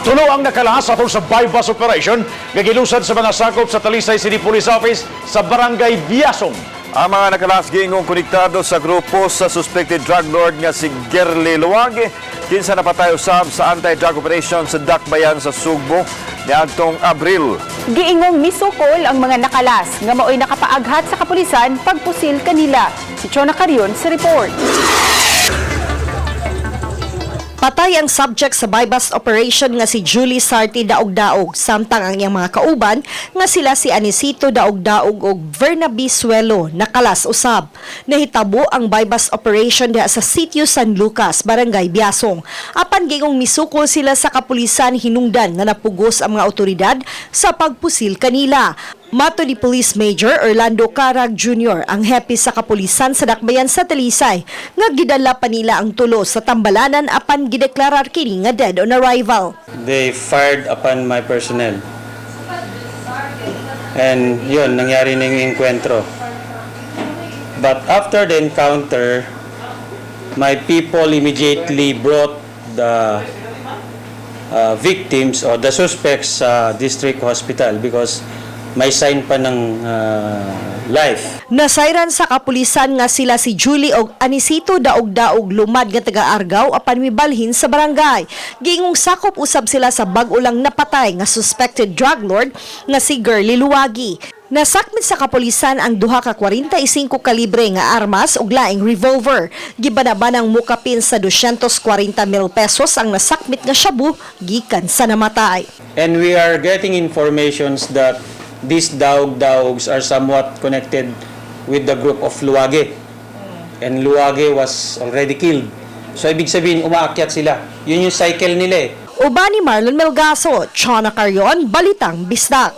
Tulo ang nakalas atol sa bypass operation nga gilusad sa mga sakop sa Talisay City Police Office sa Barangay Biasong. Ang mga nakalas giingong konektado sa grupo sa suspected drug lord nga si Gerly Luwage. Kinsa napatay usab sa anti-drug operation sa Dakbayan sa Sugbo niadtong Abril. Giingong misukol ang mga nakalas nga maoy nakapaaghat sa kapulisan pagpusil kanila. Si Chona Carion sa report. Patay ang subject sa bypass operation nga si Julie Sarti Daog-Daog, samtang ang iyang mga kauban nga sila si Anisito Daog-Daog ug Vernaby Suelo nakalas usab. Nahitabo ang bypass operation diha sa Sitio San Lucas, Barangay Biasong. Apan gingong misukol sila sa kapulisan hinungdan nga napugos ang mga otoridad sa pagpusil kanila. Mato ni Police Major Orlando Carag Jr. ang hepe sa kapulisan sa Dakbayan sa Talisay nga gidala pa nila ang tulo sa tambalanan apan gideklarar kini nga dead on arrival. They fired upon my personnel. And yun, nangyari na yung enkwentro. But after the encounter, my people immediately brought the victims or the suspects sa district hospital because may sign pa ng life. Nasayran sa kapulisan nga sila si Julie og Anisito Daog-Daog lumad nga taga-Argao apan mibalhin sa barangay. Giingong sakop usab sila sa bag-o lang napatay nga suspected drug lord nga si Gerly Luwagi. Nasakmit sa kapulisan ang duha ka 45 kalibre nga armas ug laing revolver. Gibanabanang mukapin sa 240,000 pesos ang nasakmit nga shabu gikan sa namatay. And we are getting informations that these Daog-Daogs are somewhat connected with the group of Luwage. And Luwage was already killed. So ibig sabihin, umaakyat sila. Yun yung cycle nila eh. Uban ni Marlon Melgaso, Chona Carion, Balitang Bisdak.